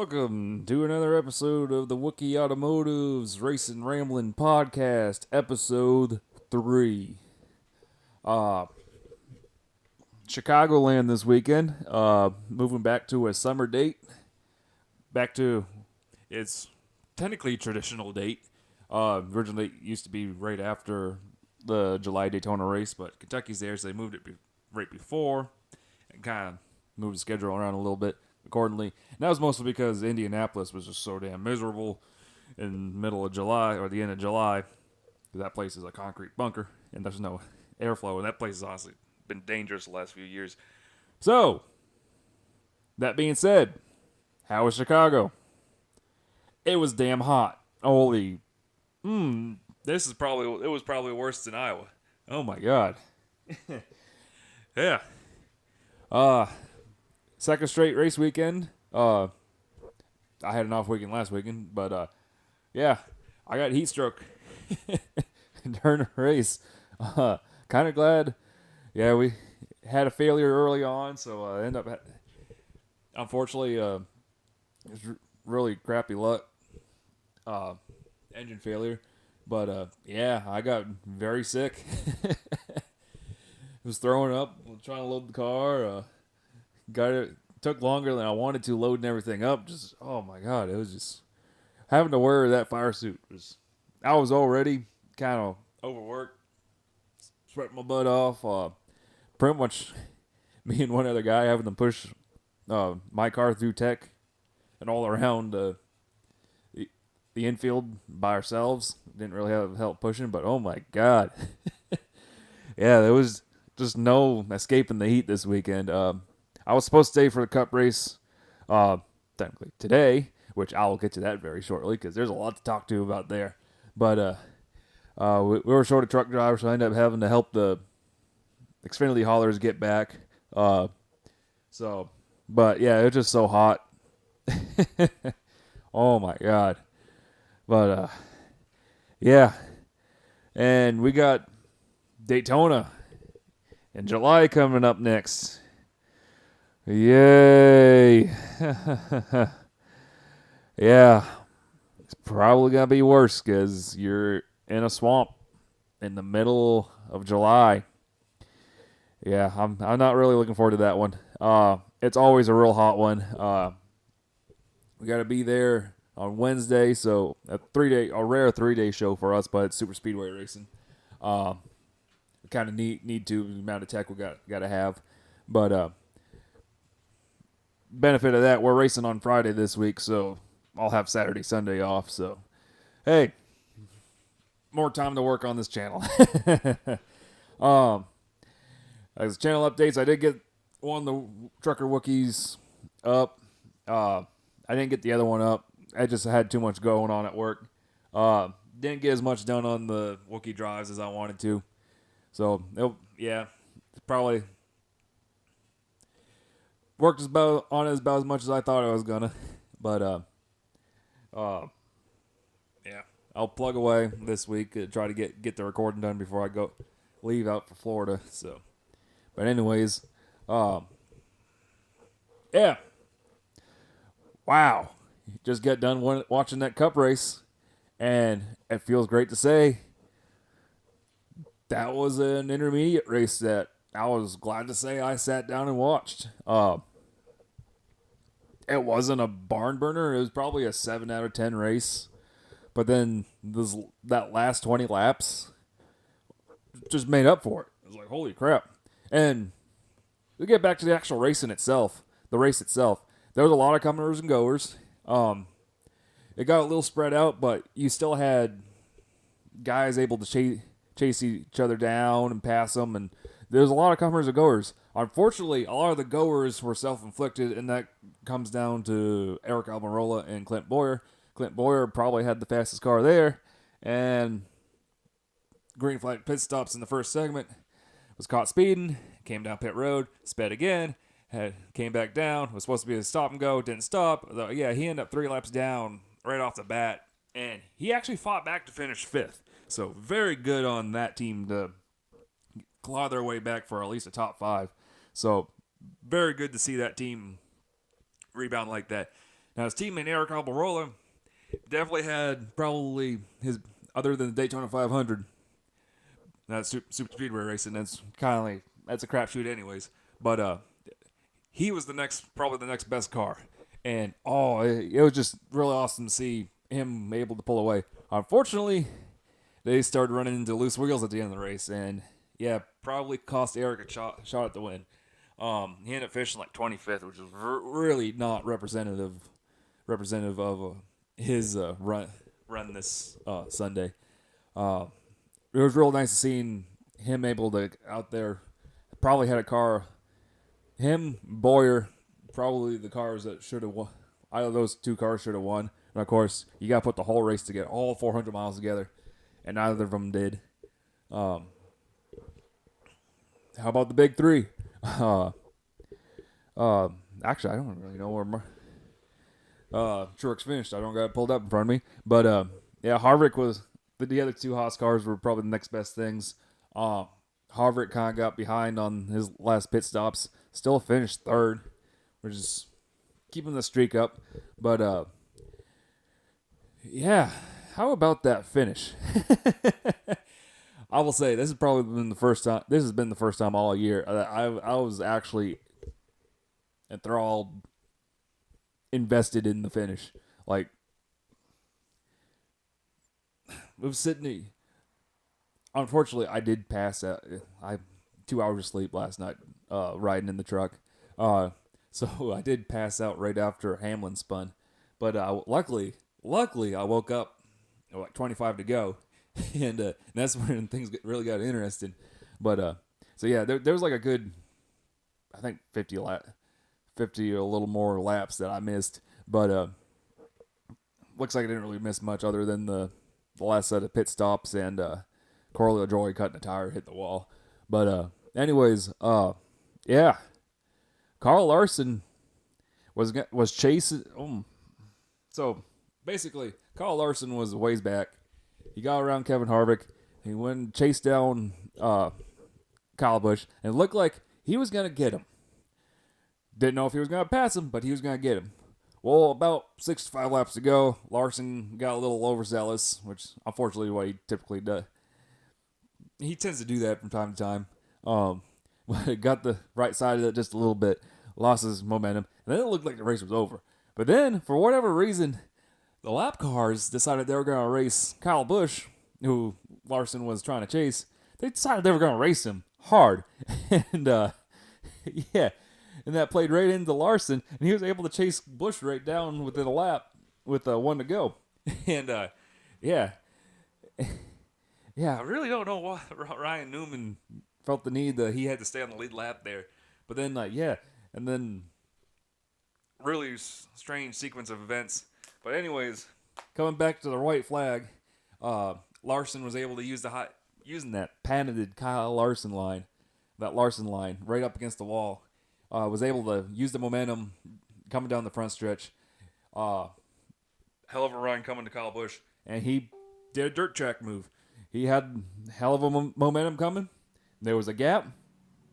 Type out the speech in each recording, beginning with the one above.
Welcome to another episode of the Wookie AutomoTV's Racin Ramblin podcast, episode 3. Chicagoland this weekend, moving back to a summer date, back to its technically traditional date. Originally it used to be right after the July Daytona race, but Kentucky's there, so they moved it right before and kind of moved the schedule around a little bit accordingly. And that was mostly because Indianapolis was just so damn miserable in the middle of July or the end of July. Because that place is a concrete bunker and there's no airflow. And that place has honestly been dangerous the last few years. So, that being said, how was Chicago? It was damn hot. Holy, it was probably worse than Iowa. Oh my God. Yeah. Second straight race weekend. I had an off weekend last weekend, but yeah, I got heat stroke during the race. Kind of glad. Yeah, we had a failure early on, so I ended up. Unfortunately, it was really crappy luck. Engine failure, but yeah, I got very sick. Was throwing up, trying to load the car. Took longer than I wanted to loading everything up. Just oh my God, it was just having to wear that fire suit I was already kind of overworked, sweating my butt off. Pretty much me and one other guy having to push my car through tech and all around the infield by ourselves. Didn't really have help pushing, but oh my God, yeah, there was just no escaping the heat this weekend. I was supposed to stay for the Cup race, technically today, which I will get to that very shortly because there's a lot to talk to about there. But we were short of truck drivers, so I ended up having to help the Xfinity haulers get back. But yeah, it was just so hot. Oh my God. But yeah, and we got Daytona in July coming up next. Yay. Yeah. It's probably going to be worse because you're in a swamp in the middle of July. Yeah, I'm not really looking forward to that one. It's always a real hot one. We got to be there on Wednesday, so a rare 3-day show for us, but it's super speedway racing. Kind of need to the amount of tech we got to have, but benefit of that, we're racing on Friday this week, so I'll have Saturday, Sunday off. So, hey, more time to work on this channel. As channel updates, I did get one of the Trucker Wookies up. I didn't get the other one up. I just had too much going on at work. Didn't get as much done on the Wookie drives as I wanted to. So, probably worked about as much as I thought I was gonna, but yeah, I'll plug away this week. Try to get the recording done before I leave out for Florida. So, but anyways, yeah, wow, just got done watching that Cup race, and it feels great to say that was an intermediate race that I was glad to say I sat down and watched. It wasn't a barn burner. It was probably a 7 out of 10 race. But then that last 20 laps just made up for it. It was like, holy crap. And we get back to the actual racing itself. The race itself. There was a lot of comers and goers. It got a little spread out, but you still had guys able to chase each other down and pass them, and there's a lot of comers and goers. Unfortunately, a lot of the goers were self-inflicted, and that comes down to Eric Almirola and Clint Boyer. Clint Boyer probably had the fastest car there, and green flag pit stops in the first segment. Was caught speeding, came down pit road, sped again, came back down, was supposed to be a stop and go, didn't stop. Yeah, he ended up 3 laps down right off the bat, and he actually fought back to finish 5th. So very good on that team to claw their way back for at least a top 5. So very good to see that team rebound like that. Now his teammate Eric Almirola definitely had probably his, other than the Daytona 500, that's super speedway racing. That's kind of like, that's a crapshoot anyways. But he was probably the next best car, and it was just really awesome to see him able to pull away. Unfortunately, they started running into loose wheels at the end of the race, and yeah, probably cost Eric a shot at the win. He ended up finishing like 25th, which is really not representative of his run this Sunday. It was real nice to seeing him able to out there. Probably had a car. Him, Boyer, probably the cars that should have won. Either of those two cars should have won. And of course, you got to put the whole race together, all 400 miles together, and neither of them did. How about the big three? Actually, I don't really know where Truex finished. I don't got it pulled up in front of me. But yeah, Harvick was the other two Haas cars were probably the next best things. Harvick kind of got behind on his last pit stops. Still finished third, which is keeping the streak up. But yeah, how about that finish? I will say this has probably been the first time. This has been the first time all year I was actually enthralled, invested in the finish. Like, I was sitting. Unfortunately, I did pass out. 2 hours of sleep last night, riding in the truck. So I did pass out right after Hamlin spun. But luckily, I woke up like 25 to go, and that's when things really got interesting. But so yeah, there was like a good, I think 50 or a little more laps that I missed. But looks like I didn't really miss much other than the last set of pit stops and Corey LaJoie cutting a tire, hit the wall. But anyways, yeah, Carl Larson was chasing. So basically, Carl Larson was a ways back. He got around Kevin Harvick. He went and chased down Kyle Busch, and it looked like he was gonna get him. Didn't know if he was gonna pass him, but he was gonna get him. Well, about 65 laps to go, Larson got a little overzealous, which unfortunately is what he typically does. He tends to do that from time to time. But got the right side of it just a little bit, lost his momentum, and then it looked like the race was over. But then, for whatever reason, the lap cars decided they were going to race Kyle Busch, who Larson was trying to chase. They decided they were going to race him hard. And, yeah, and that played right into Larson, and he was able to chase Busch right down within a lap with one to go. And, yeah. Yeah, I really don't know why Ryan Newman felt the need that he had to stay on the lead lap there. But then, yeah, and then really strange sequence of events. But anyways, coming back to the white flag, Larson was able to using that patented Kyle Larson line, right up against the wall. Was able to use the momentum coming down the front stretch. Hell of a run coming to Kyle Busch, and he did a dirt track move. He had hell of a momentum coming. There was a gap.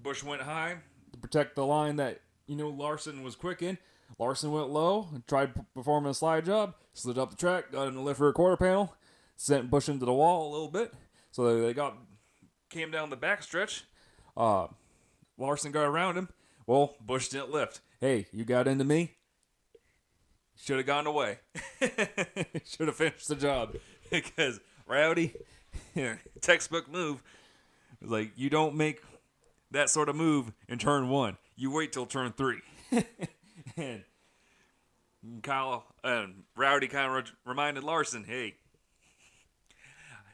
Busch went high to protect the line that Larson was quick in. Larson went low and tried performing a slide job. Slid up the track, got in the lift rear quarter panel, sent Busch into the wall a little bit. So they came down the back stretch. Larson got around him. Well, Busch didn't lift. Hey, you got into me? Should have gone away. Should have finished the job. Because Rowdy, textbook move. It was like, you don't make that sort of move in turn 1. You wait till turn 3. And Kyle and Rowdy kind of reminded Larson, hey,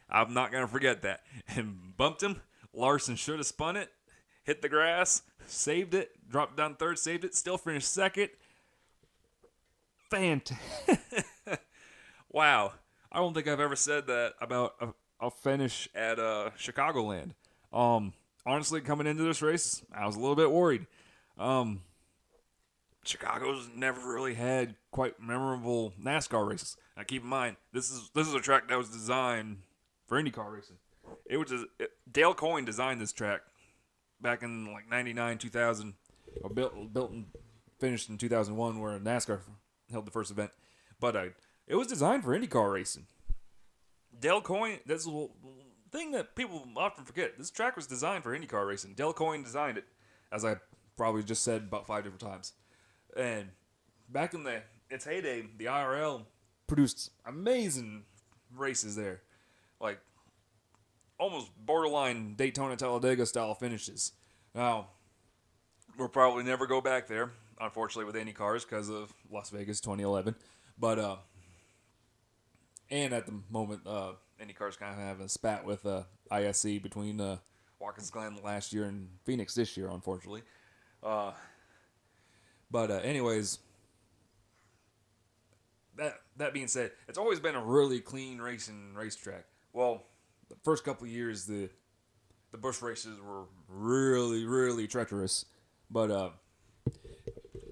I'm not going to forget that. And bumped him. Larson should have spun it, hit the grass, saved it, dropped down third, saved it, still finished second. Fantastic. Wow. I don't think I've ever said that about a finish at Chicagoland. Honestly, coming into this race, I was a little bit worried. Chicago's never really had quite memorable NASCAR races. Now, keep in mind, this is a track that was designed for IndyCar racing. Dale Coyne designed this track back in like 99, 2000, or built and finished in 2001, where NASCAR held the first event. But it was designed for IndyCar racing. Dale Coyne, that's the thing that people often forget. This track was designed for IndyCar racing. Dale Coyne designed it, as I probably just said about 5 different times. And back in its heyday, the IRL produced amazing races there. Like, almost borderline Daytona Talladega style finishes. Now, we'll probably never go back there, unfortunately, with any cars because of Las Vegas 2011. But and at the moment, any cars kind of have a spat with ISC between Watkins Glen last year and Phoenix this year, unfortunately. But anyways, that being said, it's always been a really clean racing racetrack. Well, the first couple of years, the Busch races were really, really treacherous. But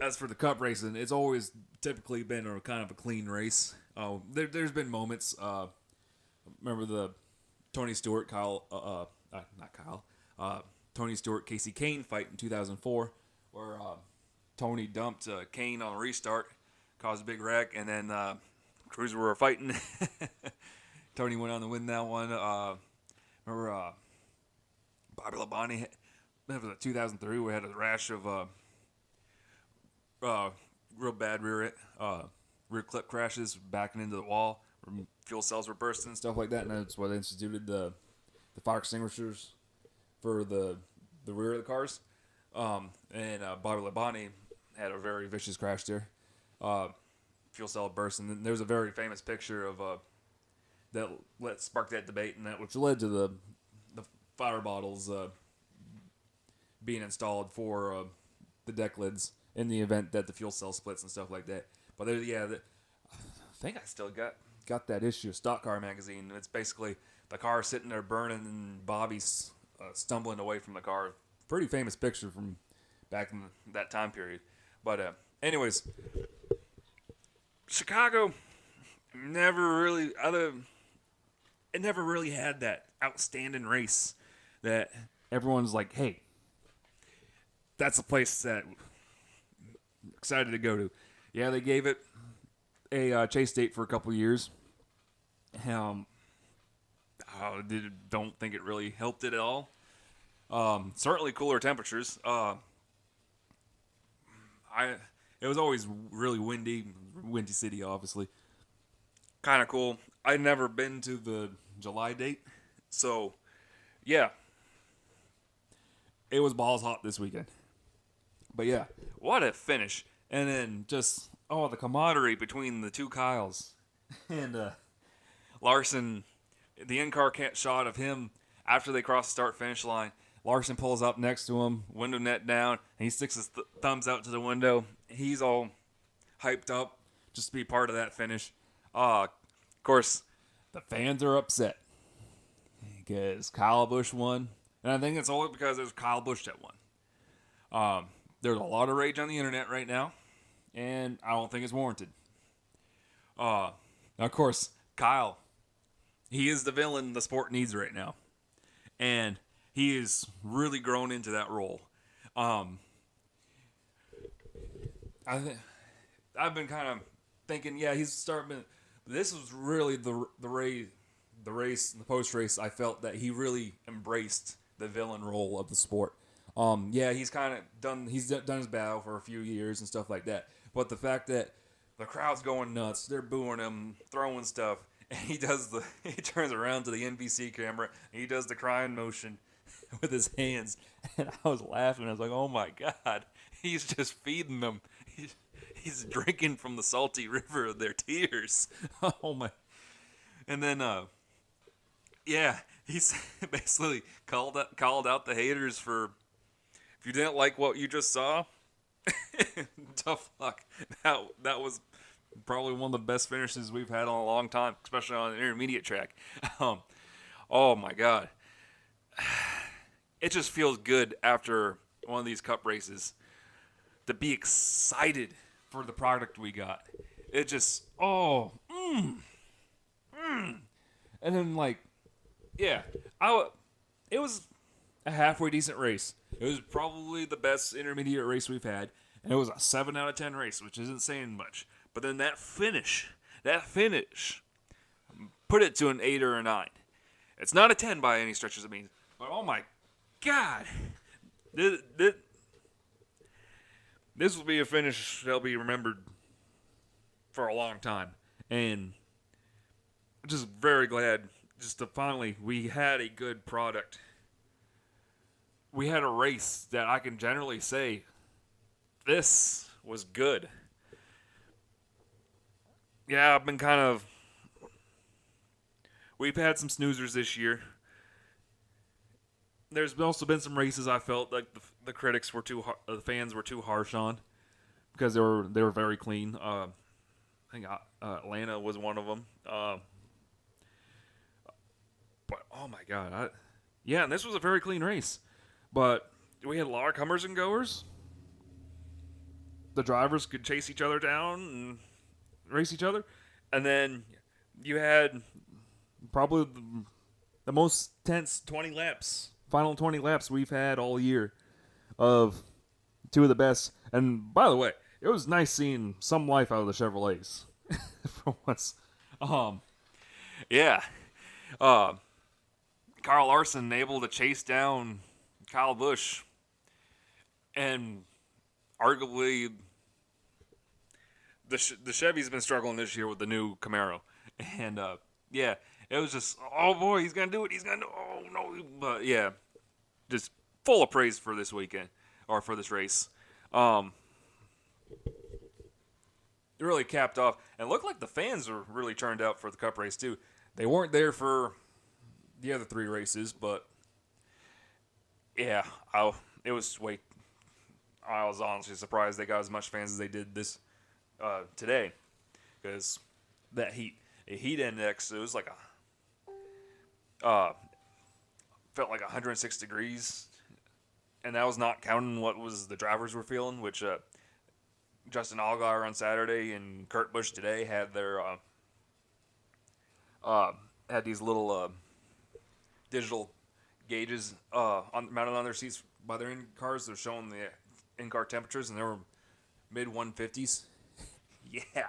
as for the Cup racing, it's always typically been a kind of a clean race. There's been moments. Remember the Tony Stewart, Tony Stewart, Casey Kane fight in 2004, where Tony dumped Kane on a restart, caused a big wreck, and then crews were fighting. Tony went on to win that one. Remember Bobby Labonte, remember the 2003, we had a rash of real bad rear clip crashes backing into the wall. Fuel cells were bursting and stuff like that, and that's why they instituted the fire extinguishers for the rear of the cars. And Bobby Labonte had a very vicious crash there. Fuel cell burst, and then there's a very famous picture of that sparked that debate, and that which led to the fire bottles being installed for the deck lids in the event that the fuel cell splits and stuff like that. But I think I still got that issue of Stock Car magazine. It's basically the car sitting there burning and Bobby's stumbling away from the car. Pretty famous picture from back in that time period. But anyways, Chicago never really had that outstanding race that everyone's like, hey, that's a place that I'm excited to go to. Yeah, they gave it a chase date for a couple years. Don't think it really helped it at all. Certainly cooler temperatures. It was always really windy city, obviously. Kind of cool. I'd never been to the July date, so yeah, it was balls hot this weekend. But yeah, what a finish! And then just the camaraderie between the two Kyles and Larson. The in-car shot of him after they cross the start-finish line. Larson pulls up next to him, window net down, and he sticks his thumbs out to the window. He's all hyped up just to be part of that finish. Of course, the fans are upset because Kyle Busch won. And I think it's only because it was Kyle Busch that won. There's a lot of rage on the internet right now, and I don't think it's warranted. Now, of course, Kyle, he is the villain the sport needs right now. And he is really grown into that role. I've been kind of thinking, yeah, he's starting. This was really the race, the post race. I felt that he really embraced the villain role of the sport. Yeah, he's kind of done. He's done his battle for a few years and stuff like that. But the fact that the crowd's going nuts, they're booing him, throwing stuff, and he turns around to the NBC camera, and he does the crying motion with his hands, and I was laughing. I was like, "Oh my God, he's just feeding them. He's drinking from the salty river of their tears." Oh my! And then, yeah, he's basically called out the haters for, if you didn't like what you just saw, tough luck. That was probably one of the best finishes we've had in a long time, especially on an intermediate track. Oh my God. It just feels good after one of these cup races to be excited for the product we got. It just, And then, like, yeah, it was a halfway decent race. It was probably the best intermediate race we've had, and it was a 7 out of 10 race, which isn't saying much. But then that finish, put it to an 8 or a 9. It's not a 10 by any stretch of the means. But oh my God. This will be a finish that'll be remembered for a long time. And I'm just very glad just to finally, we had a good product. We had a race that I can generally say, this was good. Yeah, we've had some snoozers this year. There's also been some races I felt like the critics were the fans were too harsh on because they were very clean. I think Atlanta was one of them. But oh my God, and this was a very clean race. But we had a lot of comers and goers. The drivers could chase each other down and race each other, and then you had probably the most tense final 20 laps we've had all year of two of the best. And by the way, it was nice seeing some life out of the Chevrolets for once. Yeah. Carl Larson able to chase down Kyle Busch, and arguably the Chevy's been struggling this year with the new Camaro, and it was just, oh boy, he's gonna do it, oh no, but yeah, just full of praise for this weekend or for this race. It really capped off, and it looked like the fans were really turned out for the Cup race too. They weren't there for the other 3 races, but yeah, I was honestly surprised they got as much fans as they did this today, because that heat index, it was like felt like 106 degrees, and that was not counting what was the drivers were feeling, which Justin Allgaier on Saturday and Kurt Busch today had their had these little digital gauges mounted on their seats by their in-cars. They're showing the in-car temperatures, and they were mid 150s. Yeah.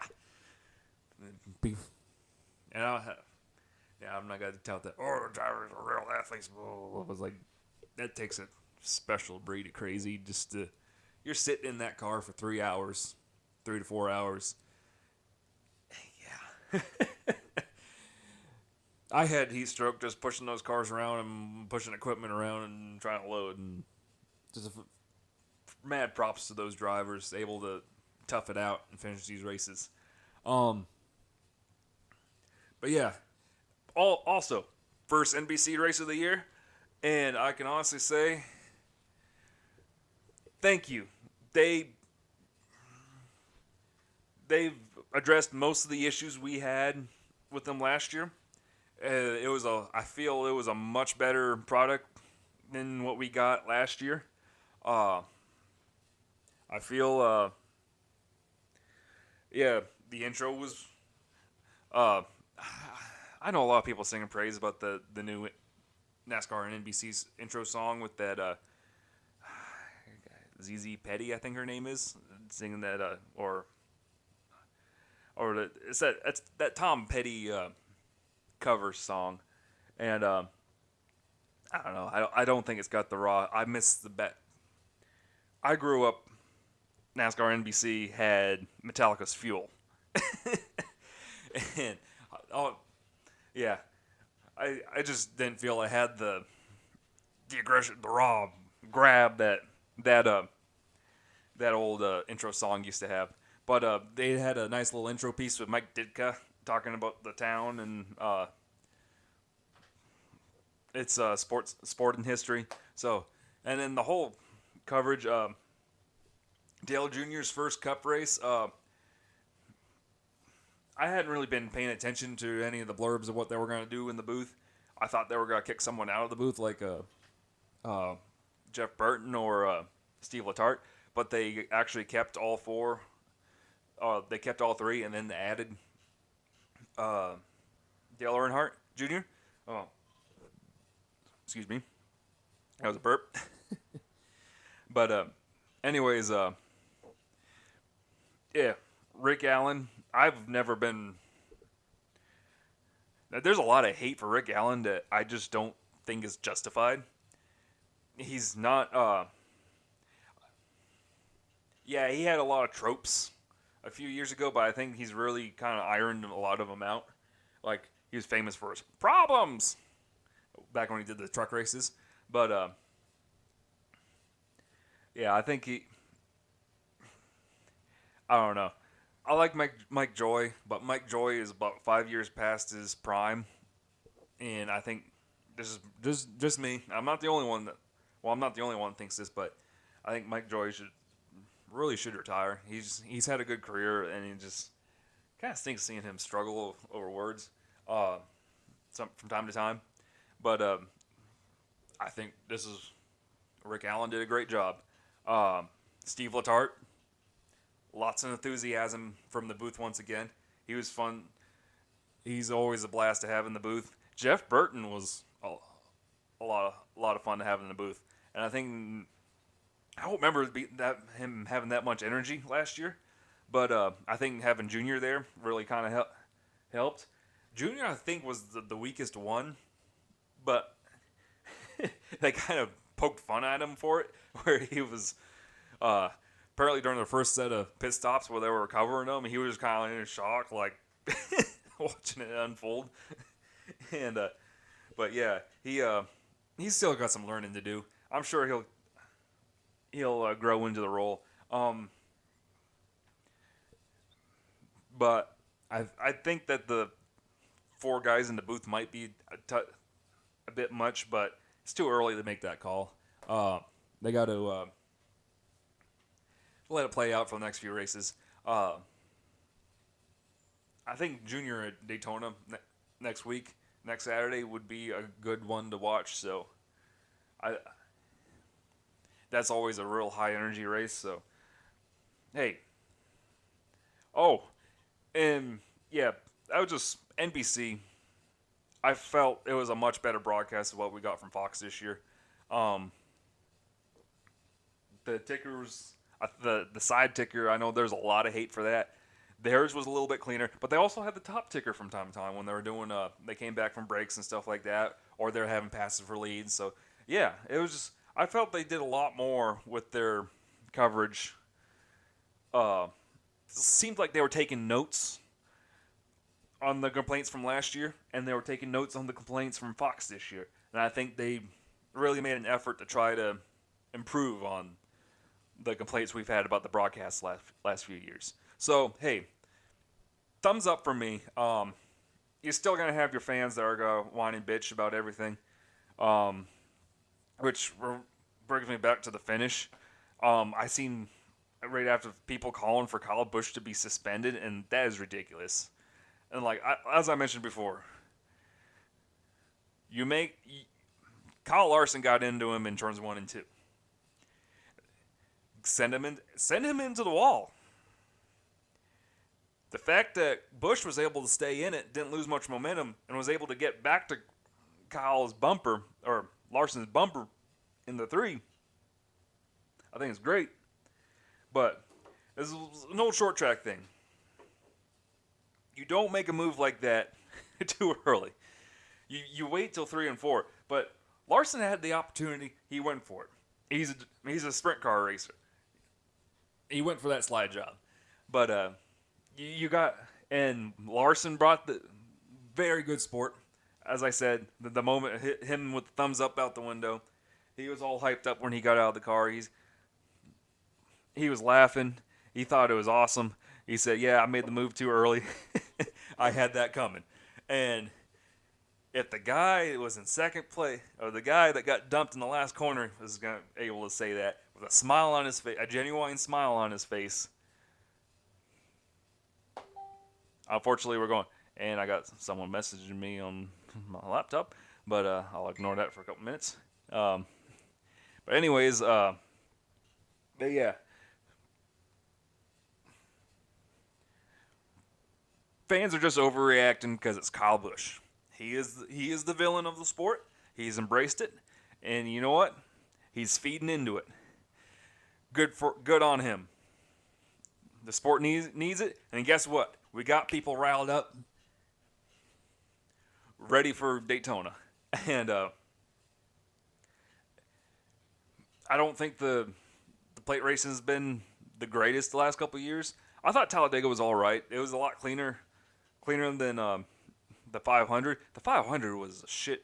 And I'm not going to tout that, the drivers are real athletes. I was like, that takes a special breed of crazy just to, you're sitting in that car for 3 to 4 hours. Yeah. I had heat stroke just pushing those cars around and pushing equipment around and trying to load, and just mad props to those drivers able to tough it out and finish these races. But yeah, also first NBC race of the year, and I can honestly say thank you. They've addressed most of the issues we had with them last year. I feel it was a much better product than what we got last year. I feel, the intro was, I know a lot of people singing praise about the new NASCAR and NBC's intro song with that, ZZ Petty, I think her name is, singing that, it's that Tom Petty, cover song, and I don't know. I don't think it's got the raw. I miss the bet. I grew up. NASCAR NBC had Metallica's Fuel, and I just didn't feel I had the aggression, the raw grab that old intro song used to have. But they had a nice little intro piece with Mike Ditka talking about the town and it's sport and history. So, and then the whole coverage, Dale Jr.'s first Cup race. I hadn't really been paying attention to any of the blurbs of what they were going to do in the booth. I thought they were going to kick someone out of the booth like Jeff Burton or Steve Letarte, but they actually kept all 4. They kept all 3, and then they added Dale Earnhardt Jr. Oh, excuse me. That was a burp. But anyways, Rick Allen I've never been. There's a lot of hate for Rick Allen that I just don't think is justified. He's not. Yeah, he had a lot of tropes a few years ago, but I think he's really kind of ironed a lot of them out. Like he was famous for his problems back when he did the truck races, but yeah, I think he. I don't know. I like Mike Joy, but Mike Joy is about 5 years past his prime, and I think this is just me. I'm not the only one that. Well, I'm not the only one that thinks this, but I think Mike Joy should retire. He's had a good career, and he just kind of stinks seeing him struggle over words, from time to time. But I think Rick Allen did a great job. Steve Letarte, lots of enthusiasm from the booth once again. He was fun. He's always a blast to have in the booth. Jeff Burton was a lot of fun to have in the booth, and I think I don't remember him having that much energy last year, but I think having Junior there really kind of helped. Junior, I think, was the weakest one, but they kind of poked fun at him for it, where he was apparently during the first set of pit stops where they were recovering him, he was just kind of in shock, like watching it unfold. And but yeah, he's still got some learning to do. I'm sure he'll grow into the role. But I think that the 4 guys in the booth might be a bit much, but it's too early to make that call. They got to let it play out for the next few races. I think Junior at Daytona next Saturday, would be a good one to watch. So, that's always a real high energy race. So, hey, and yeah, that was just NBC. I felt it was a much better broadcast of what we got from Fox this year. The tickers, the side ticker, I know there's a lot of hate for that. Theirs was a little bit cleaner, but they also had the top ticker from time to time when they were doing, they came back from breaks and stuff like that, or they're having passes for leads. So, yeah, it was just, I felt they did a lot more with their coverage. It seemed like they were taking notes on the complaints from last year, and they were taking notes on the complaints from Fox this year. And I think they really made an effort to try to improve on the complaints we've had about the broadcast last few years. So, hey, thumbs up for me. You're still going to have your fans that are going to whine and bitch about everything, which brings me back to the finish. I seen right after people calling for Kyle Busch to be suspended, and that is ridiculous. And like as I mentioned before, Kyle Larson got into him in turns 1 and 2. Send him into the wall. The fact that Busch was able to stay in it, didn't lose much momentum, and was able to get back to Kyle's bumper, or Larson's bumper, in the 3, I think it's great. But this is an old short track thing. You don't make a move like that too early. You wait till 3 and 4. But Larson had the opportunity. He went for it. He's a sprint car racer. He went for that slide job. But and Larson brought the very good sport. As I said, the moment hit him with the thumbs up out the window, he was all hyped up when he got out of the car. He was laughing. He thought it was awesome. He said, "Yeah, I made the move too early. I had that coming." And if the guy that was in second place, or the guy that got dumped in the last corner was able to say that with a smile on his face, a genuine smile on his face, unfortunately, we're going. And I got someone messaging me on my laptop, but I'll ignore that for a couple minutes. But anyways, but yeah. Fans are just overreacting because it's Kyle Busch. He is the villain of the sport. He's embraced it, and you know what? He's feeding into it. Good on him. The sport needs it, and guess what? We got people riled up, ready for Daytona, and I don't think the plate racing has been the greatest the last couple of years. I thought Talladega was all right. It was a lot cleaner than the 500. The 500 was a shit.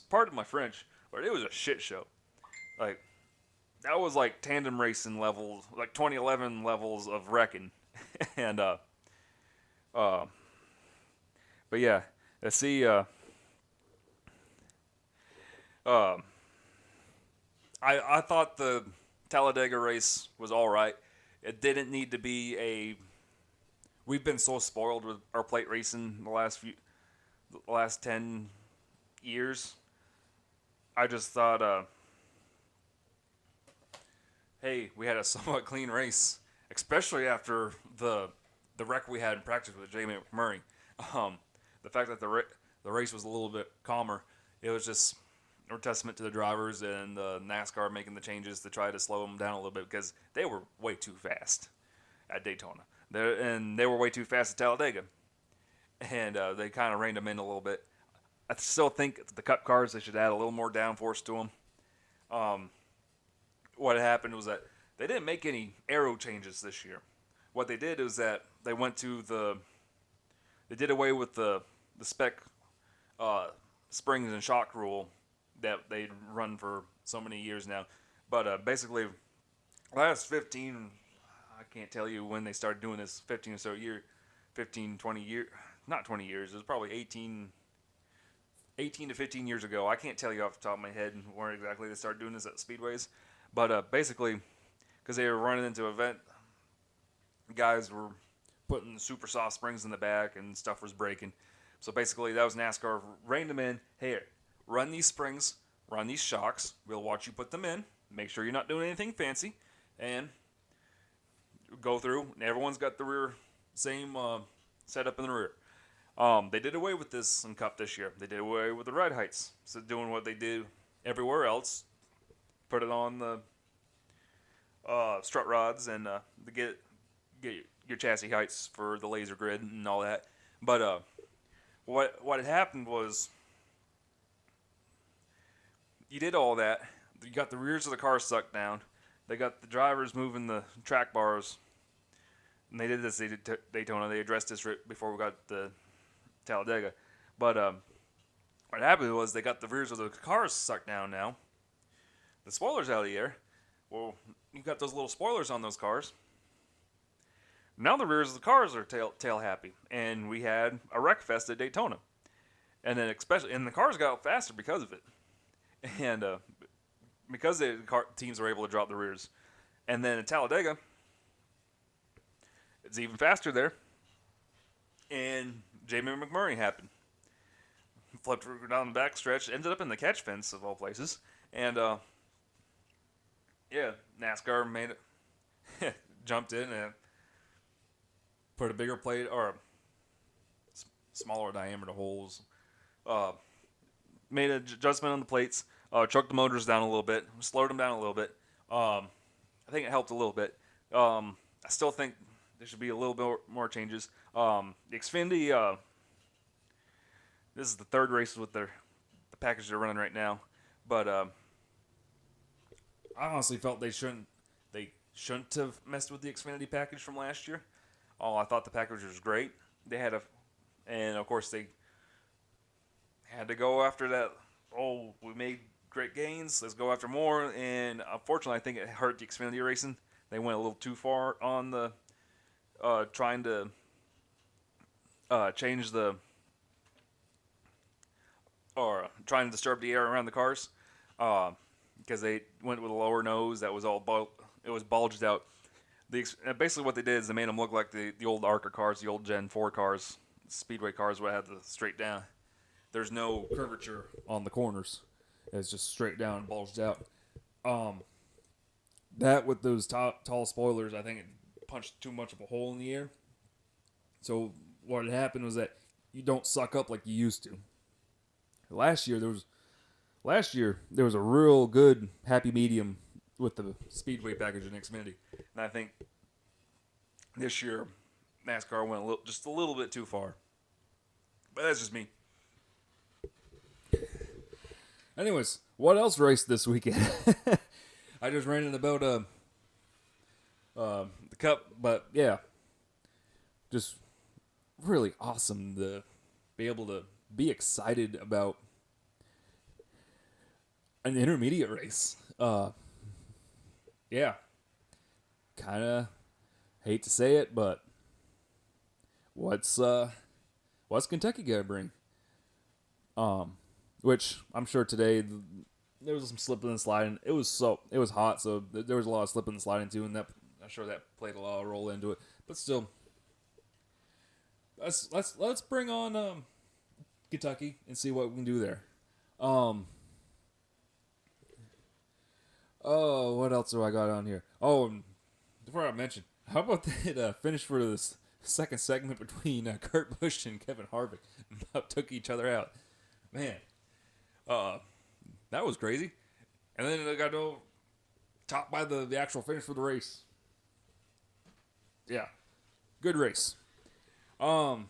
Pardon my French, but it was a shit show. Like that was like tandem racing levels, like 2011 levels of wrecking, and uh, but yeah, let's see. Uh, I thought the Talladega race was all right. It didn't need to be a. We've been so spoiled with our plate racing the last 10 years. I just thought, hey, we had a somewhat clean race, especially after the wreck we had in practice with Jamie McMurray. The fact that the race was a little bit calmer, it was just a testament to the drivers and NASCAR making the changes to try to slow them down a little bit because they were way too fast at Daytona. They were way too fast at Talladega. And they kind of reined them in a little bit. I still think the Cup cars, they should add a little more downforce to them. What happened was that they didn't make any aero changes this year. What they did is that they did away with the spec springs and shock rule that they'd run for so many years now. But basically, last 15, I can't tell you when they started doing this, 15 or so year, 15, 20 years, not 20 years, it was probably 18 to 15 years ago. I can't tell you off the top of my head where exactly they started doing this at speedways. But basically, because they were running into an event, guys were putting super soft springs in the back and stuff was breaking. So basically, that was NASCAR reined them in. Hey, run these springs, run these shocks. We'll watch you put them in. Make sure you're not doing anything fancy. And go through. And everyone's got the rear same setup in the rear. They did away with this in Cup this year. They did away with the ride heights. So doing what they do everywhere else. Put it on the strut rods and to get your chassis heights for the laser grid and all that. But what had happened was you did all that. You got the rears of the cars sucked down. They got the drivers moving the track bars. And they did this. They did Daytona. They addressed this before we got the Talladega. But what happened was they got the rears of the cars sucked down now. The spoilers out of the air. Well, you got those little spoilers on those cars. Now the rears of the cars are tail happy, and we had a wreck fest at Daytona, and then the cars got faster because of it, and because the teams were able to drop the rears, and then at Talladega, it's even faster there, and Jamie McMurray happened, flipped down the backstretch, ended up in the catch fence of all places, and yeah, NASCAR made it, jumped in and put a bigger plate or smaller diameter holes. Made an adjustment on the plates. Choked the motors down a little bit. Slowed them down a little bit. I think it helped a little bit. I still think there should be a little bit more changes. The Xfinity, this is the third race with the package they're running right now. But I honestly felt they shouldn't have messed with the Xfinity package from last year. Oh, I thought the package was great. And of course they had to go after that. Oh, we made great gains. Let's go after more. And unfortunately, I think it hurt the Xfinity racing. They went a little too far on the trying to change trying to disturb the air around the cars because they went with a lower nose that was it was bulged out. Basically what they did is they made them look like the old ARCA cars, the old Gen 4 cars, Speedway cars where it had the straight down. There's no curvature on the corners. It's just straight down and bulged out. That with those tall spoilers, I think it punched too much of a hole in the air. So what had happened was that you don't suck up like you used to. Last year there was a real good happy medium with the Speedway package in Xfinity. And I think this year NASCAR went just a little bit too far. But that's just me. Anyways, what else raced this weekend? I just ranted about the Cup, but yeah, just really awesome to be able to be excited about an intermediate race. Yeah, kind of hate to say it, but what's Kentucky gonna bring? Which I'm sure today there was some slipping and sliding. It was hot, so there was a lot of slipping and sliding too, and I'm sure that played a lot of role into it. But still, let's bring on Kentucky and see what we can do there. Oh, what else do I got on here? Oh, before I mention, how about that finish for this second segment between Kurt Busch and Kevin Harvick took each other out? Man, that was crazy. And then they got topped by the actual finish for the race. Yeah, good race. So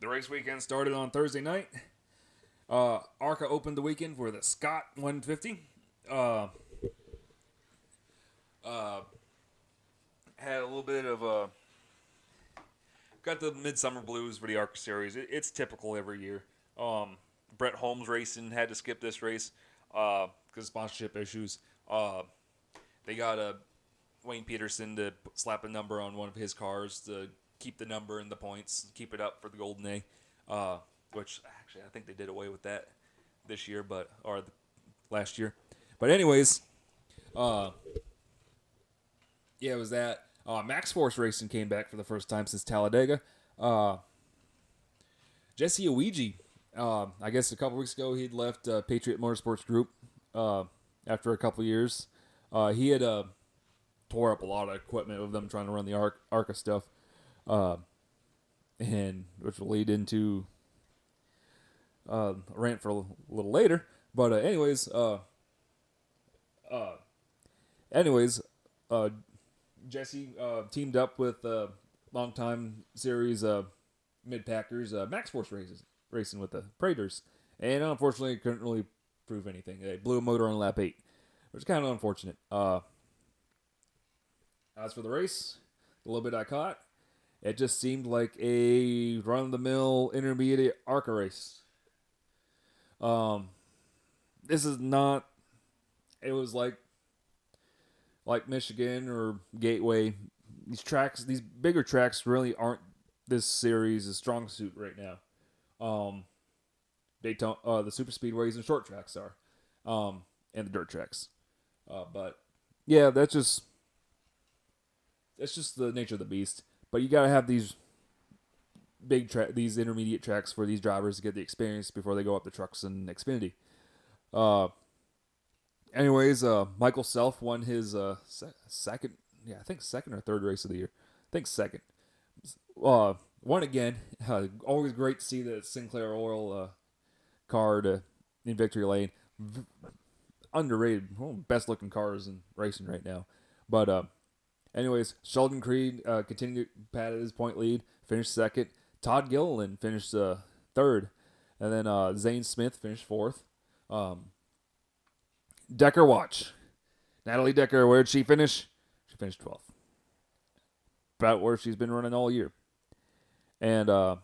the race weekend started on Thursday night. ARCA opened the weekend for the Scott 150. Had a little bit of got the Midsummer Blues for the ARCA series. It's typical every year. Brett Holmes Racing had to skip this race because of sponsorship issues. They got Wayne Peterson to slap a number on one of his cars to keep the number and the points, keep it up for the Golden A. Which actually I think they did away with that this year, last year. But anyways, yeah, it was that. Max Force Racing came back for the first time since Talladega. Jesse Ouija, I guess a couple weeks ago he'd left Patriot Motorsports Group after a couple years. He had tore up a lot of equipment with them trying to run the ARCA stuff, and which will lead into a rant for a little later. But anyways, Jesse teamed up with longtime series mid-packers Max Force racing with the Praetors, and unfortunately couldn't really prove anything. They blew a motor on lap 8, which is kind of unfortunate. As for the race, the little bit I caught, it just seemed like a run-of-the-mill intermediate ARCA race. This is not. It was like Michigan or Gateway. These bigger tracks, really aren't this series' strong suit right now. Daytona, the super speedways and short tracks are, and the dirt tracks. But yeah, that's just the nature of the beast. But you gotta have these these intermediate tracks for these drivers to get the experience before they go up the trucks in Xfinity. Anyways, Michael Self won his second or third race of the year. I think second. Won again. Always great to see the Sinclair Oil car in victory lane. Underrated. One of the best looking cars in racing right now. But anyways, Sheldon Creed continued to pad his point lead, finished second. Todd Gilliland finished third. And then Zane Smith finished fourth. Decker watch. Natalie Decker, where did she finish? She finished 12th. About where she's been running all year. And I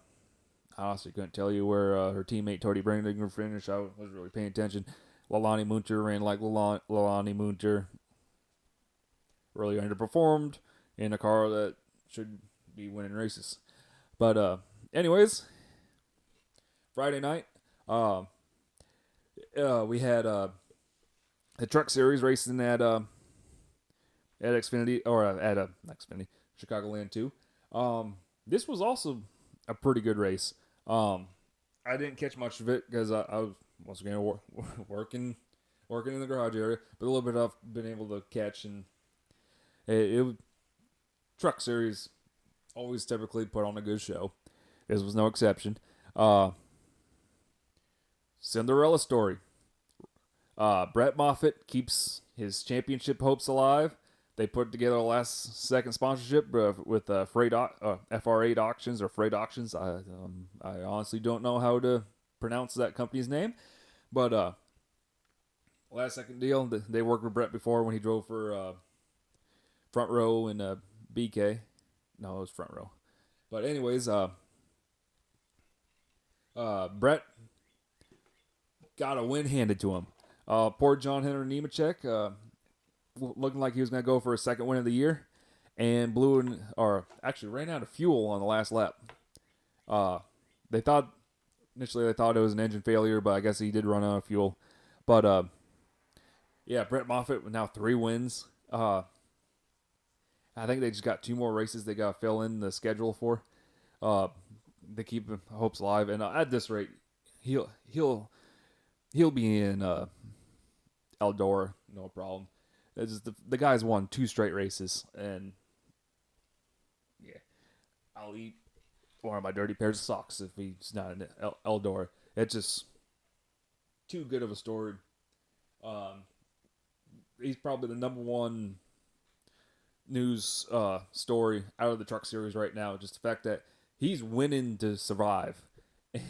honestly couldn't tell you where her teammate Tody Brandon finished. I wasn't really paying attention. Lalani Munter ran like Lalani Munter. Really underperformed in a car that should be winning races. But anyways, Friday night, we had the truck series racing at Xfinity, or at Xfinity, Chicagoland 2. This was also a pretty good race. I didn't catch much of it because I was once again working in the garage area, but a little bit I've been able to catch, and it truck series always typically put on a good show. This was no exception. Cinderella story. Brett Moffitt keeps his championship hopes alive. they put together a last second sponsorship with FR8 auctions or Freight auctions. I honestly don't know how to pronounce that company's name, but last second deal. They worked with Brett before when he drove for Front Row and BK. No, it was Front Row. But anyways, Brett got a win handed to him. Poor John Henry Nemechek, looking like he was going to go for a second win of the year, and actually ran out of fuel on the last lap. They thought initially it was an engine failure, but I guess he did run out of fuel. But yeah, Brett Moffitt with now 3 wins. I think they just got 2 more races they got to fill in the schedule for. They keep hopes alive, and at this rate, he'll be in Eldora, no problem. It's just the guy's won 2 straight races, and yeah, I'll eat one of my dirty pairs of socks if he's not in Eldora. It's just too good of a story. He's probably the number 1 news story out of the truck series right now. Just the fact that he's winning to survive,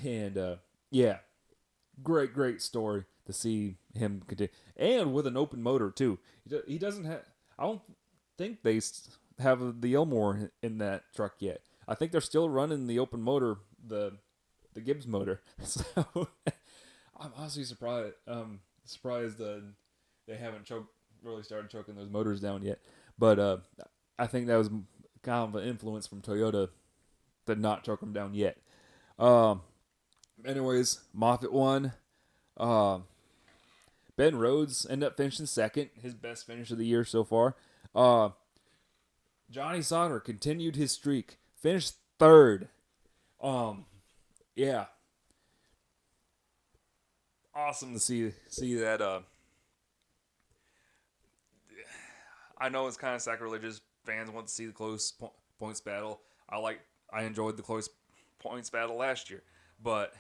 and yeah, great story to see him continue, and with an open motor too. He doesn't have. I don't think they have the Elmore in that truck yet. I think they're still running the open motor, the Gibbs motor. So I'm honestly surprised. They haven't really started choking those motors down yet. But I think that was kind of an influence from Toyota to not choke them down yet. Anyways, Moffitt won. Ben Rhodes ended up finishing second, his best finish of the year so far. Johnny Sauter continued his streak, finished third. Yeah, awesome to see that. I know it's kind of sacrilegious. Fans want to see the close points battle. I enjoyed the close points battle last year, but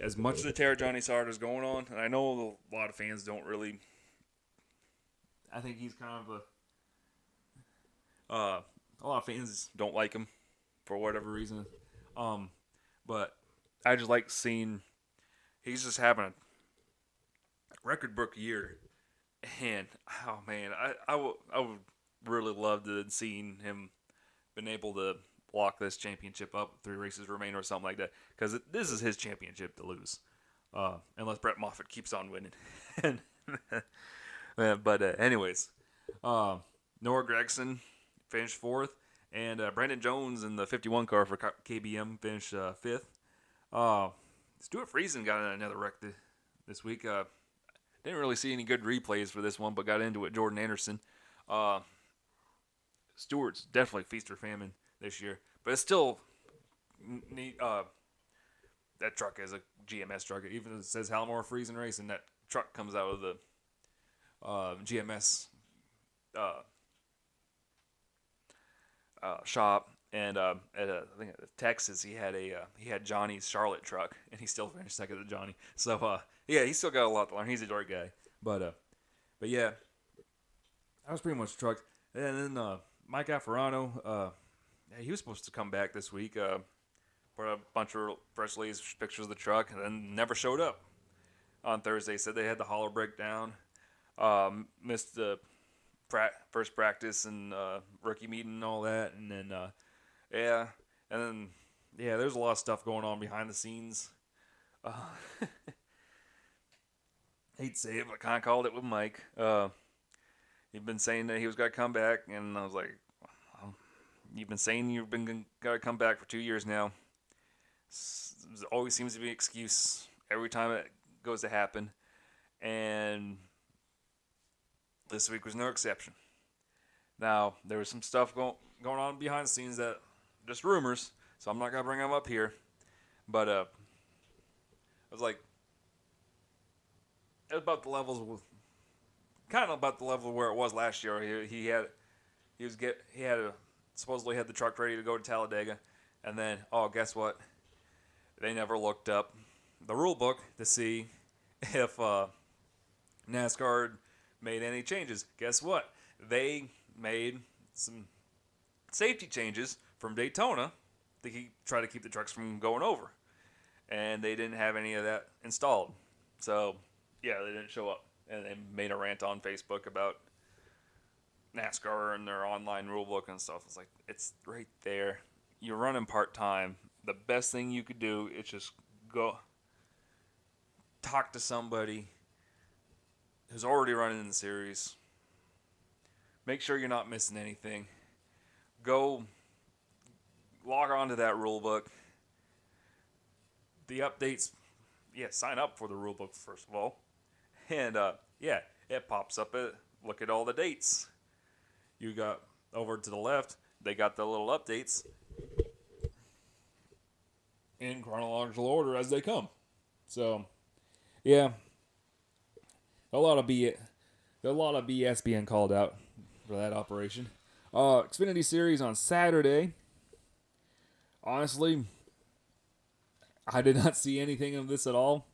as much as the tear Johnny Sauter is going on, and I know a lot of fans don't really. I think he's kind of a lot of fans don't like him for whatever reason. But I just like seeing he's just having a record book year, and oh man, I would really love to have seen him been able to lock this championship up, 3 races remain or something like that, because this is his championship to lose, unless Brett Moffitt keeps on winning. But anyways, Noah Gregson finished 4th, and Brandon Jones in the 51 car for KBM finished 5th. Stuart Friesen got in another wreck this week. Didn't really see any good replays for this one, but got into it. Jordan Anderson. Stewart's definitely feast or famine this year, but it's still neat. That truck is a GMS truck. Even if it says Halmore Friesen Race, and that truck comes out of the GMS shop. And I think at Texas he had Johnny's Charlotte truck, and he still finished second to Johnny. So yeah, he's still got a lot to learn. He's a dark guy, but yeah, that was pretty much the truck. And then Mike Afferano, he was supposed to come back this week, put a bunch of press release pictures of the truck, and then never showed up on Thursday. Said they had the hauler breakdown, missed the first practice and rookie meeting and all that, and then there's a lot of stuff going on behind the scenes. Hate to say it, but kind of called it with Mike. He'd been saying that he was going to come back, and I was like, well, you've been saying you've been got to come back for 2 years now. There always seems to be an excuse every time it goes to happen, and this week was no exception. Now, there was some stuff going on behind the scenes that just rumors, so I'm not going to bring them up here, but I was like, it was about the levels kind of about the level where it was last year. He supposedly had the truck ready to go to Talladega, and then guess what? They never looked up the rule book to see if NASCAR made any changes. Guess what? They made some safety changes from Daytona to try to keep the trucks from going over. And they didn't have any of that installed. So, yeah, they didn't show up. And they made a rant on Facebook about NASCAR and their online rulebook and stuff. It's like, it's right there. You're running part-time. The best thing you could do is just go talk to somebody who's already running in the series. Make sure you're not missing anything. Go log on to that rulebook. The updates, sign up for the rulebook first of all. And, it pops up. Look at all the dates. You got over to the left, they got the little updates in chronological order as they come. So, yeah, a lot of BS being called out for that operation. Xfinity Series on Saturday. Honestly, I did not see anything of this at all.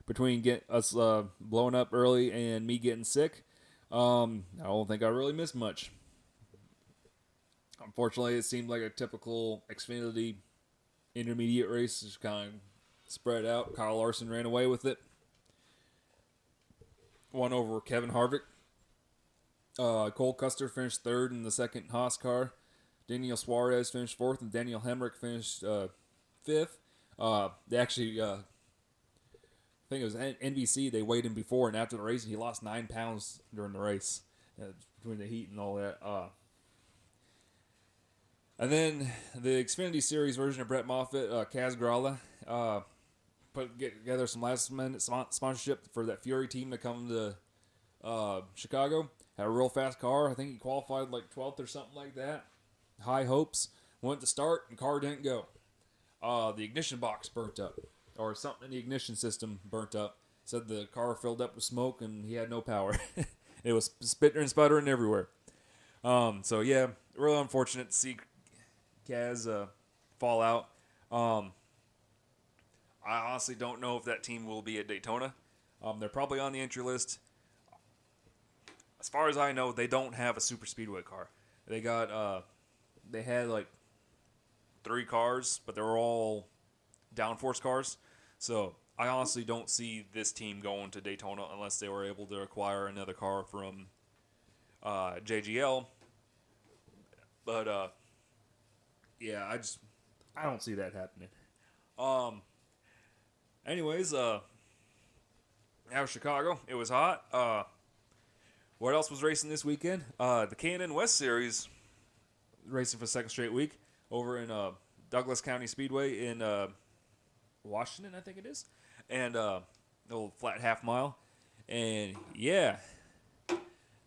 Between us blowing up early and me getting sick, I don't think I really missed much. Unfortunately, it seemed like a typical Xfinity intermediate race, just kind of spread out. Kyle Larson ran away with it. Won over Kevin Harvick. Cole Custer finished third in the second Haas car. Daniel Suarez finished fourth, and Daniel Hemrick finished fifth. They actually, I think it was NBC, they weighed him before and after the race, and he lost 9 pounds during the race between the heat and all that. And then the Xfinity Series version of Brett Moffitt, Kaz Grala, put together some last-minute sponsorship for that Fury team to come to Chicago. Had a real fast car. I think he qualified like 12th or something like that. High hopes. Went to start, and car didn't go. The ignition box burnt up, or something in the ignition system burnt up. Said the car filled up with smoke, and he had no power. It was spitting and sputtering everywhere. So, yeah, really unfortunate to see Kaz fall out. I honestly don't know if that team will be at Daytona. They're probably on the entry list. As far as I know, they don't have a super speedway car. They had like 3 cars, but they were all downforce cars. So I honestly don't see this team going to Daytona unless they were able to acquire another car from JGL. But yeah, I don't see that happening. Anyways, out of Chicago, it was hot. What else was racing this weekend? The K&N West Series racing for the second straight week over in Douglas County Speedway in Washington, I think it is. And a little flat half mile. And yeah,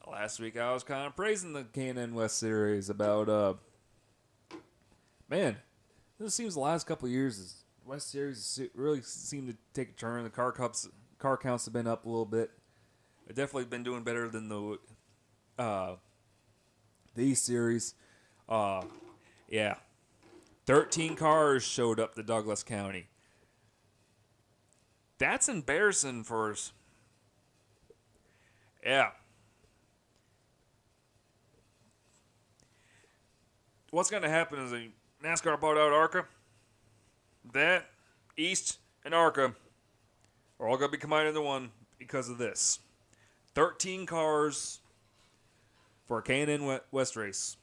last week I was kind of praising the K&N West Series about, man, this seems the last couple of years, West Series really seemed to take a turn. The car counts have been up a little bit. They've definitely been doing better than the East Series. Yeah. 13 cars showed up to Douglas County. That's embarrassing for us. Yeah. What's going to happen is NASCAR bought out ARCA. That, East, and ARCA are all going to be combined into one because of this. 13 cars for a K&N West race.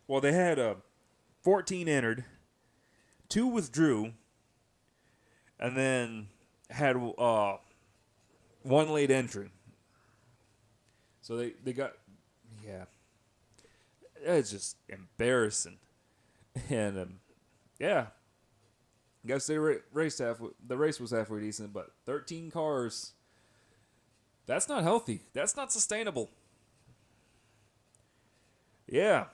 Well, they had 14 entered, 2 withdrew, and then had 1 late entry. So they got, yeah, it's just embarrassing. And yeah, I guess they raced the race was halfway decent, but 13 cars. That's not healthy. That's not sustainable. Yeah.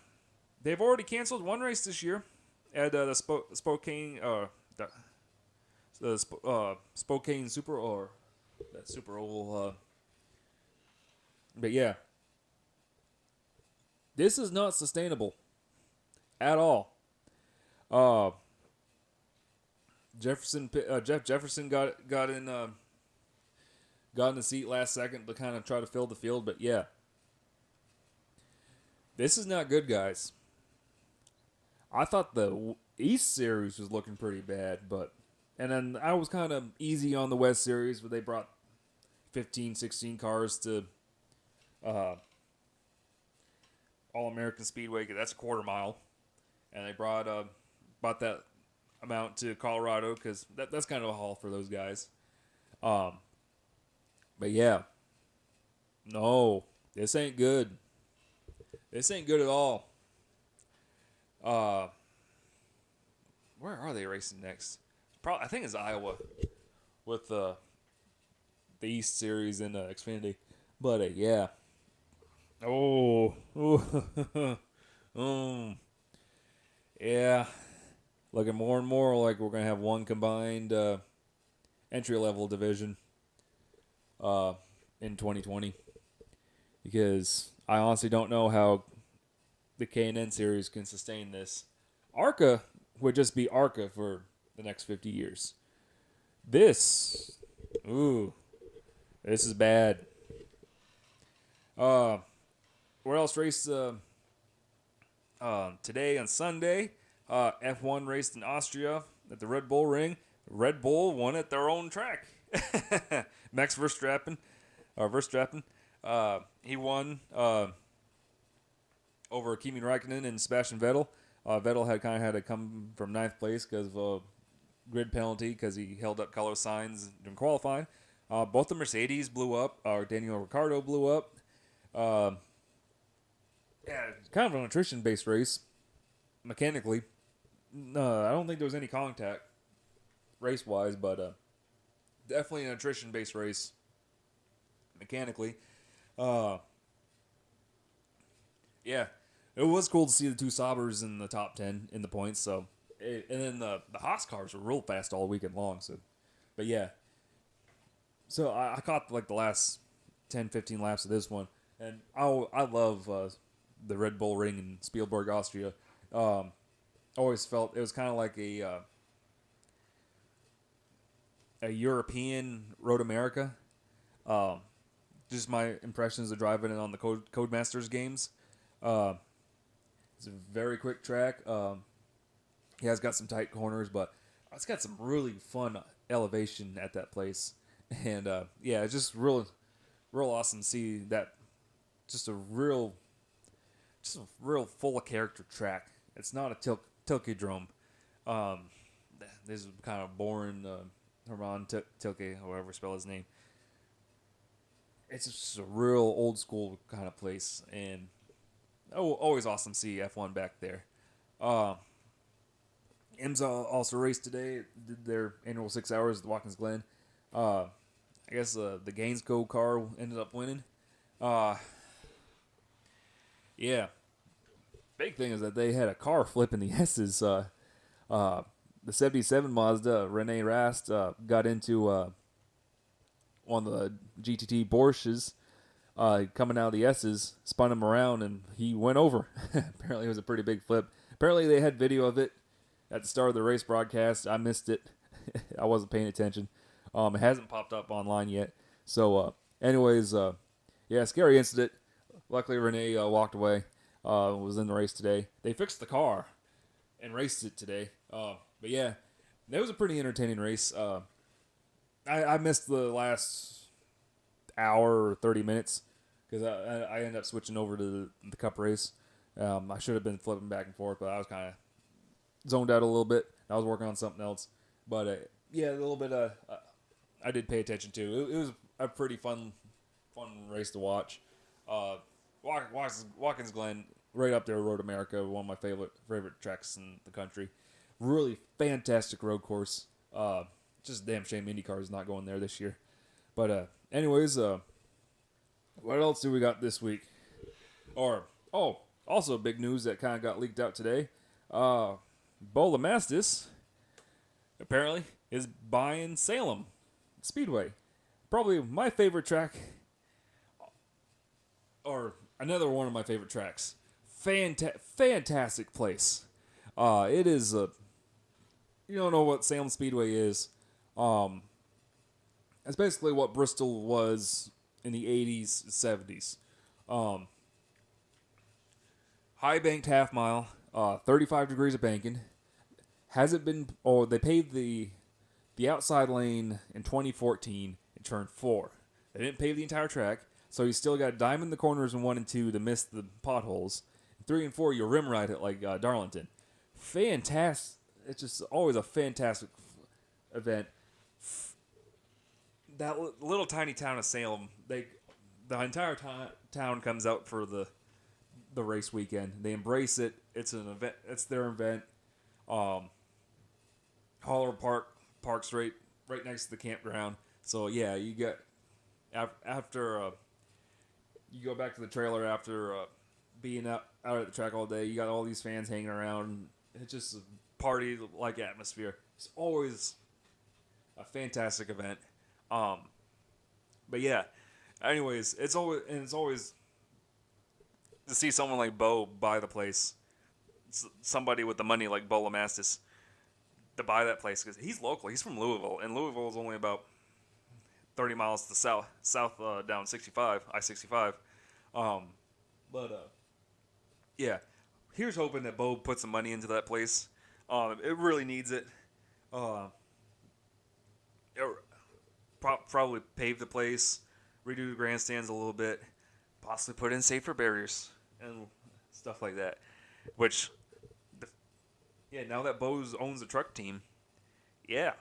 They've already canceled 1 race this year at the Spokane Spokane Super or that Super Oval. But yeah. This is not sustainable at all. Jeff Jefferson got in the seat last second to kind of try to fill the field, but yeah. This is not good, guys. I thought the East Series was looking pretty bad, but and then I was kind of easy on the West Series, where they brought 15, 16 cars to uh, All American Speedway. 'Cause that's a quarter mile, and they brought about that amount to Colorado because that's kind of a haul for those guys. Um, but yeah, no, this ain't good. This ain't good at all. Uh, where are they racing next? Probably, I think it's Iowa with the East Series in Xfinity. But yeah, oh, yeah, looking more and more like we're gonna have one combined entry level division in 2020 because I honestly don't know how the K&N series can sustain this. ARCA would just be ARCA for the next 50 years. This, ooh, this is bad. Where else raced today on Sunday? F1 raced in Austria at the Red Bull Ring. Red Bull won at their own track. Max Verstappen, he won over Kimi Räikkönen and Sebastian Vettel. Vettel had to come from ninth place because of a grid penalty because he held up color signs during qualifying. Both the Mercedes blew up. Daniel Ricciardo blew up. Yeah, kind of an attrition-based race, mechanically. I don't think there was any contact race-wise, but definitely an attrition-based race mechanically. Yeah, it was cool to see the two Saubers in the top 10 in the points. So, and then the Haas cars were real fast all weekend long. So, but yeah, so I caught like the last 10, 15 laps of this one, and I love the Red Bull Ring in Spielberg, Austria. Always felt it was kind of like a European Road America. Just my impressions of driving it on the Codemasters games. It's a very quick track. He has got some tight corners, but it's got some really fun elevation at that place. And yeah, it's just real awesome to see that. Just a real full of character track. It's not a Tilke-drome. This is kind of boring. Herman Tilke, however spell his name. It's just a real old school kind of place, and always awesome to see F1 back there. IMSA also raced today. Did their annual 6 hours at Watkins Glen. I guess the Gainsco car ended up winning. Yeah. Big thing is that they had a car flipping the S's. The 77 Mazda, Rene Rast, got into one of the GTT Porsches coming out of the S's, spun him around, and he went over. Apparently, it was a pretty big flip. Apparently, they had video of it at the start of the race broadcast. I missed it. I wasn't paying attention. It hasn't popped up online yet. So, anyways, yeah, scary incident. Luckily, Rene walked away. Was in the race today. They fixed the car and raced it today. But yeah, it was a pretty entertaining race. I missed the last hour or 30 minutes because I ended up switching over to the Cup race. I should have been flipping back and forth, but I was kind of zoned out a little bit. I was working on something else. But yeah, a little bit. I did pay attention to. It was a pretty fun race to watch. Watkins Glen, right up there, Road America, one of my favorite tracks in the country. Really fantastic road course. Just a damn shame IndyCar is not going there this year. But anyways, what else do we got this week? Also big news that kind of got leaked out today. Bo Lamastis apparently is buying Salem Speedway. Probably my favorite track, or another one of my favorite tracks. Fantastic place. It is you don't know what Salem Speedway is. It's basically what Bristol was in the 80s, 70s. High banked half mile, 35 degrees of banking. Hasn't been. Oh, they paved the outside lane in 2014 in turn 4. They didn't pave the entire track, so you still got diamond the corners in 1 and 2 to miss the potholes. 3 and 4, you rim ride it like Darlington. Fantastic. It's just always a fantastic event. That little tiny town of Salem, the entire town comes out for the race weekend. They embrace it. It's an event. It's their event. Holler Park's right next to the campground. So yeah, you get after you go back to the trailer after being out at the track all day. You got all these fans hanging around. It's just a party like atmosphere. It's always a fantastic event. But yeah. Anyways, it's always to see someone like Bo buy the place. Somebody with the money like Bo Lamastis to buy that place because he's local. He's from Louisville, and Louisville is only about 30 miles to the south down 65, I-65. Yeah, here's hoping that Bo puts some money into that place. It really needs it. Probably pave the place, redo the grandstands a little bit, possibly put in safer barriers and stuff like that. Which, now that Bose owns the truck team, yeah,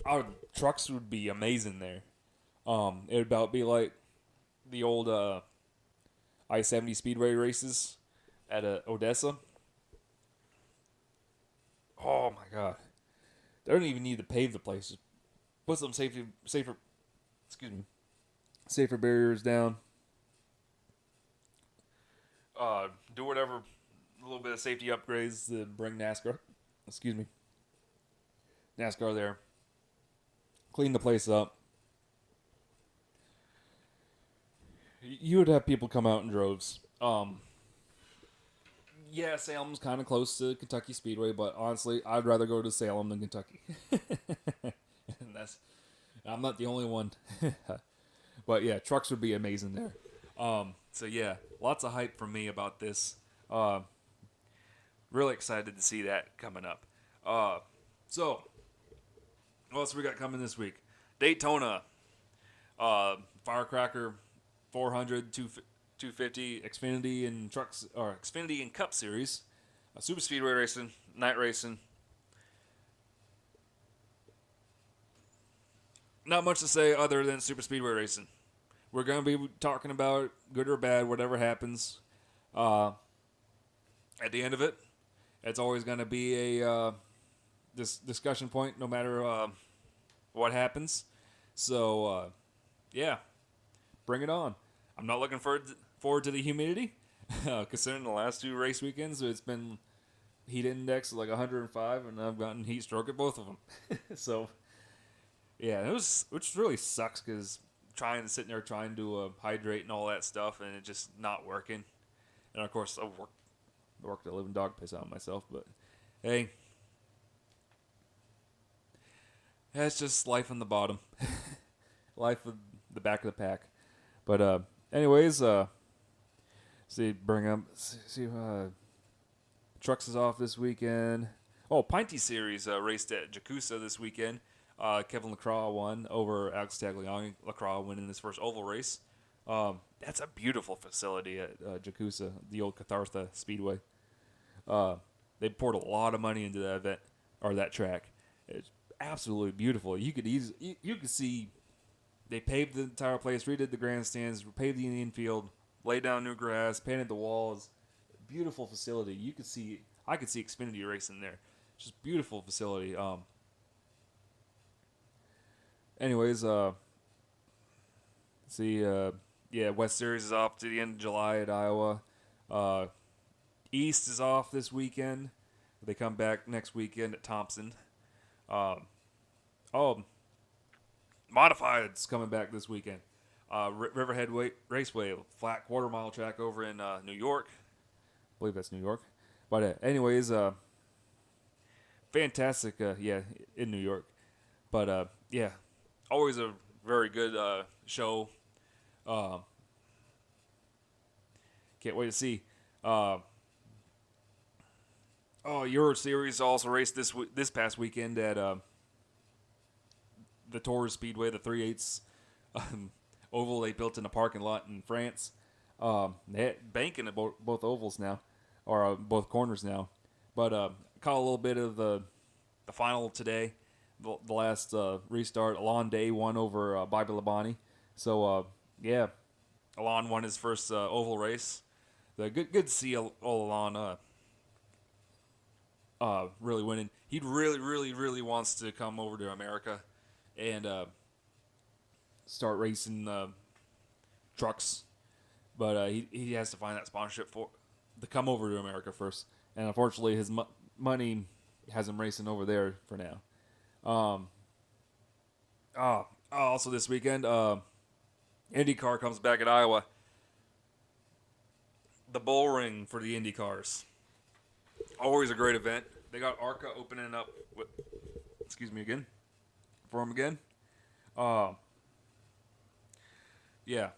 our trucks would be amazing there. It would about be like the old I-70 Speedway races at Odessa. Oh my God, they don't even need to pave the place. Just put some safer barriers down. Do whatever, a little bit of safety upgrades to bring NASCAR there. Clean the place up. You would have people come out in droves. Yeah, Salem's kind of close to Kentucky Speedway, but honestly, I'd rather go to Salem than Kentucky. And I'm not the only one. But yeah, trucks would be amazing there. So yeah, lots of hype from me about this. Really excited to see that coming up. So, what else we got coming this week? Daytona, Firecracker 400, 250, Xfinity and trucks, or Xfinity and Cup Series, Super Speedway racing, night racing. Not much to say other than Super Speedway racing. We're going to be talking about good or bad, whatever happens. At the end of it, it's always going to be a discussion point, no matter what happens. So, yeah, bring it on. I'm not looking forward to the humidity, considering the last 2 race weekends, it's been heat index of like 105, and I've gotten heat stroke at both of them. So, yeah, which really sucks because sitting there trying to hydrate and all that stuff, and it just not working. And of course, I worked a living dog piss out myself, but hey, that's just life on the bottom, life of the back of the pack. But anyways, trucks is off this weekend. Oh, Pinty Series raced at Jacusa this weekend. Kevin Lacroix won over Alex Tagliani. Lacroix winning his first oval race. That's a beautiful facility at Jacusa, the old Cathartha Speedway. They poured a lot of money into that event or that track. It's absolutely beautiful. You could see they paved the entire place, redid the grandstands, paved the infield, laid down new grass, painted the walls. Beautiful facility. I could see Xfinity racing there. Just beautiful facility. Anyways, West Series is off to the end of July at Iowa. East is off this weekend. They come back next weekend at Thompson. Modified's coming back this weekend. Riverhead Raceway, flat quarter-mile track over in New York. I believe that's New York. But anyways, fantastic, in New York. But, always a very good show. Can't wait to see. Oh, your series also raced this past weekend at the Tours Speedway, the 3/8 um, oval they built in a parking lot in France. They had banking at both ovals now, or both corners now. But caught a little bit of the final today, the last restart. Alon Day won over Bobby Labonte. So yeah, Alon won his first oval race. The good to see Alon really winning. He really wants to come over to America and start racing trucks, but he has to find that sponsorship for to come over to America first. And unfortunately, his money has him racing over there for now. Um, also this weekend, IndyCar comes back at Iowa. The bull ring for the Indy cars. Always a great event. They got ARCA opening up. Excuse me again. For them again. Uh, yeah,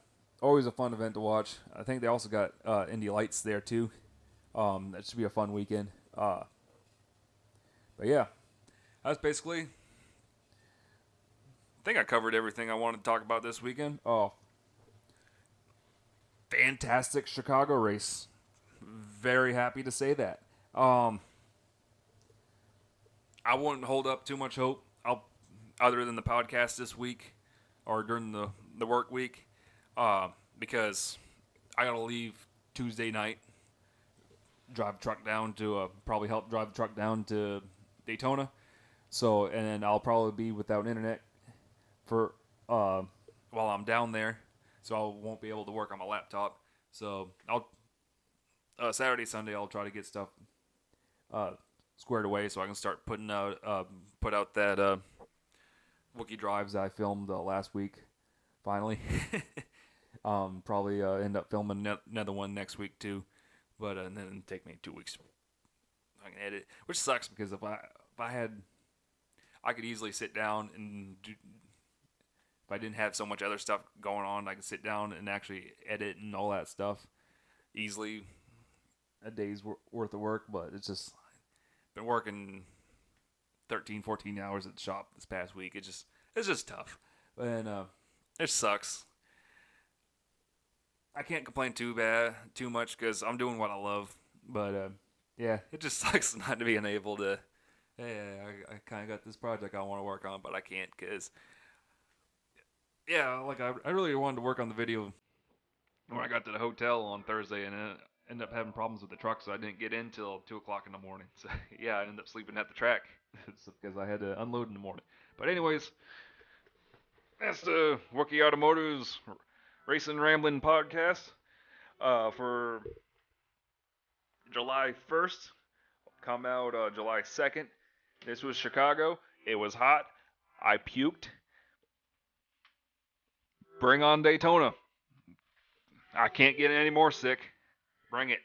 always a fun event to watch. I think they also got Indy Lights there too. That should be a fun weekend. But yeah, that's basically. I think I covered everything I wanted to talk about this weekend. Oh, fantastic Chicago race. Very happy to say that. Um, I wouldn't hold up too much hope. Other than the podcast this week or during the work week, because I gotta leave Tuesday night, drive the truck down to probably help drive the truck down to Daytona. So and then I'll probably be without internet for while I'm down there, so I won't be able to work on my laptop. So I'll Saturday Sunday I'll try to get stuff uh, squared away so I can start put out that Wookie drives that I filmed last week. Finally, probably end up filming another one next week too, but and then it'd take me 2 weeks. I can edit, which sucks because if I had, I could easily sit down and do. If I didn't have so much other stuff going on, I could sit down and actually edit and all that stuff easily. A day's worth of work, but it's just been working 13, 14 hours at the shop this past week. It's just tough, and it sucks. I can't complain too much because I'm doing what I love. But yeah, it just sucks not to being able to. Hey, I kind of got this project I want to work on, but I can't because yeah, like I really wanted to work on the video when I got to the hotel on Thursday, and then ended up having problems with the truck, so I didn't get in till 2 o'clock in the morning. So yeah, I ended up sleeping at the track because I had to unload in the morning. But anyways, that's the Wookie Automotive's Racin Ramblin podcast for July 1st. Come out July 2nd. This was Chicago. It was hot. I puked. Bring on Daytona. I can't get any more sick. Bring it.